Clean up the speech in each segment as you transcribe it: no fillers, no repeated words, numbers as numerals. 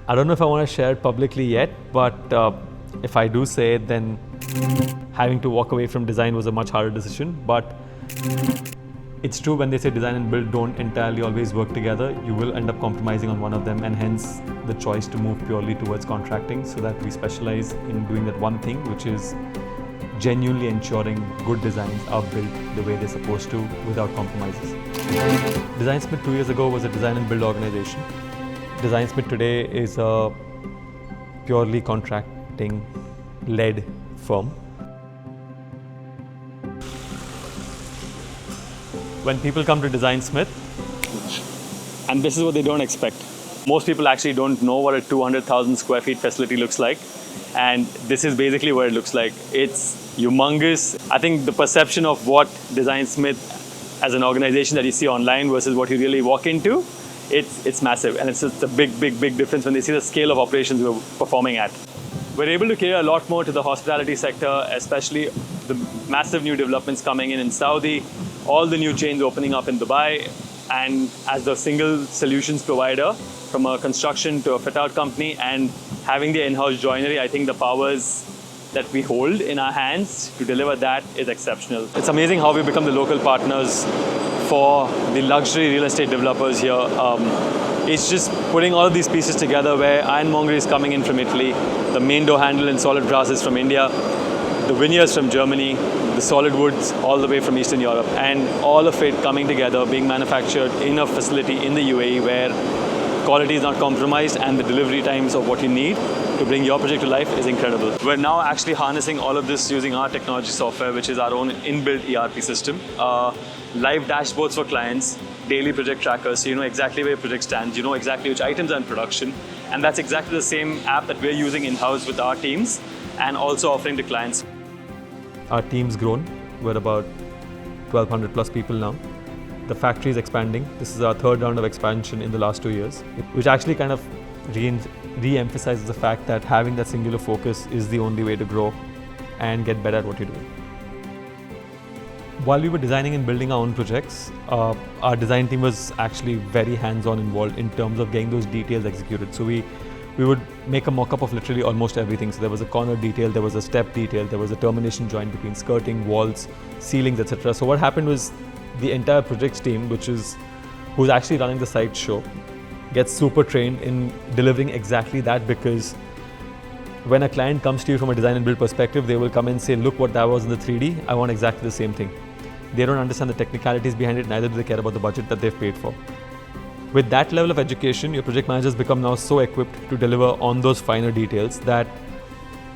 I don't know if I want to share it publicly yet, but if I do say it, then having to walk away from design was a much harder decision. But it's true when they say design and build don't entirely always work together. You will end up compromising on one of them, and hence the choice to move purely towards contracting so that we specialize in doing that one thing, which is genuinely ensuring good designs are built the way they're supposed to without compromises. Designsmith 2 years ago was a design and build organization. Designsmith today is a purely contracting-led firm. When people come to Designsmith, and this is what they don't expect. Most people actually don't know what a 200,000 square feet facility looks like. And this is basically what it looks like. It's humongous. I think the perception of what Designsmith as an organization that you see online versus what you really walk into, it's massive. And it's just a big difference when they see the scale of operations we're performing at. We're able to cater a lot more to the hospitality sector, especially the massive new developments coming in Saudi, all the new chains opening up in Dubai, and as the single solutions provider from a construction to a fit-out company and having the in-house joinery, I think the powers that we hold in our hands to deliver that is exceptional. It's amazing how we become the local partners for the luxury real estate developers here. It's just putting all of these pieces together where ironmongery is coming in from Italy, the main door handle and solid brass is from India, the veneers from Germany, the solid woods all the way from Eastern Europe, and all of it coming together, being manufactured in a facility in the UAE where quality is not compromised and the delivery times of what you need to bring your project to life is incredible. We're now actually harnessing all of this using our technology software, which is our own inbuilt ERP system. Live dashboards for clients, daily project trackers, so you know exactly where your project stands, you know exactly which items are in production, and that's exactly the same app that we're using in-house with our teams and also offering to clients. Our team's grown. We're about 1,200 plus people now. The factory is expanding. This is our third round of expansion in the last 2 years, which actually kind of re-emphasizes the fact that having that singular focus is the only way to grow and get better at what you're doing. While we were designing and building our own projects, our design team was actually very hands-on involved in terms of getting those details executed. So we would make a mock-up of literally almost everything. So there was a corner detail, there was a step detail, there was a termination joint between skirting, walls, ceilings, etc. So what happened was the entire projects team, who's actually running the site show, gets super trained in delivering exactly that, because when a client comes to you from a design and build perspective, they will come and say, look what that was in the 3D, I want exactly the same thing. They don't understand the technicalities behind it, neither do they care about the budget that they've paid for. With that level of education, your project managers become now so equipped to deliver on those finer details that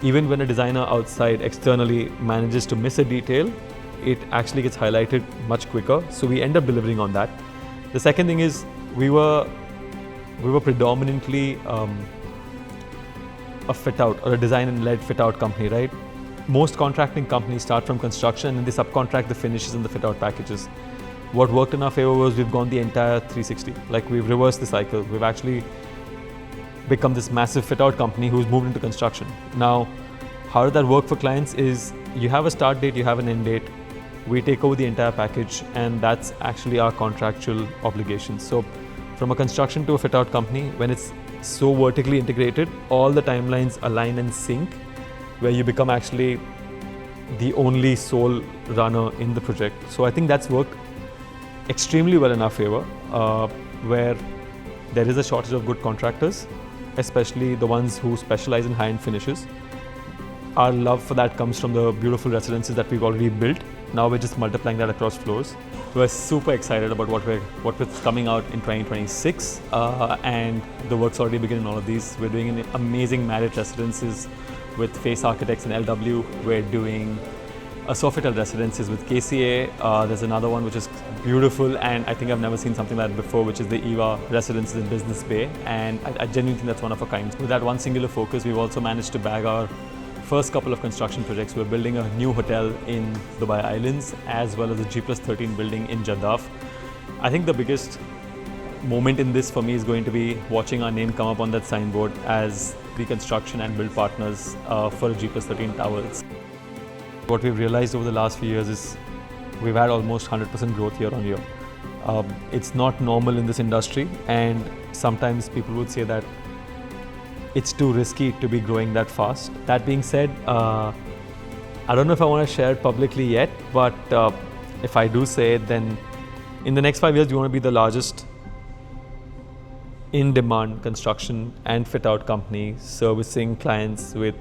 even when a designer outside externally manages to miss a detail, it actually gets highlighted much quicker. So we end up delivering on that. The second thing is we were predominantly a fit-out or a design and led fit-out company, right? Most contracting companies start from construction and they subcontract the finishes and the fit-out packages. What worked in our favor was we've gone the entire 360. Like, we've reversed the cycle. We've actually become this massive fit-out company who's moved into construction. Now, how did that work for clients is you have a start date, you have an end date. We take over the entire package, and that's actually our contractual obligations. So from a construction to a fit-out company, when it's so vertically integrated, all the timelines align and sync, where you become actually the only sole runner in the project. So I think that's worked extremely well in our favor, where there is a shortage of good contractors, especially the ones who specialize in high-end finishes. Our love for that comes from the beautiful residences that we've already built. Now we're just multiplying that across floors. We're super excited about what's coming out in 2026, and the work's already begun in all of these. We're doing amazing marriage residences with Face Architects and LW. We're doing a Sofitel residences with KCA. There's another one which is beautiful, and I think I've never seen something like that before, which is the EVA residences in Business Bay, and I genuinely think that's one of a kind. With that one singular focus, we've also managed to bag our first couple of construction projects. We're building a new hotel in Dubai Islands, as well as a G+13 building in Jeddah. I think the biggest moment in this for me is going to be watching our name come up on that signboard as the construction and build partners for a G+13 towers. What we've realized over the last few years is we've had almost 100% growth year on year. It's not normal in this industry, and sometimes people would say that it's too risky to be growing that fast. That being said, I don't know if I want to share it publicly yet, but if I do say it, then in the next 5 years, we want to be the largest in-demand construction and fit-out company, servicing clients with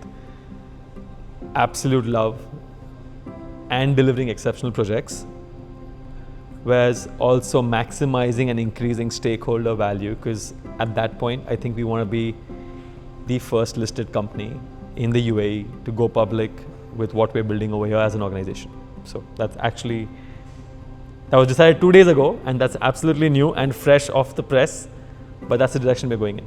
absolute love and delivering exceptional projects, whereas also maximizing and increasing stakeholder value, because at that point, I think we want to be the first listed company in the UAE to go public with what we're building over here as an organization. So that was decided 2 days ago, and that's absolutely new and fresh off the press, but that's the direction we're going in.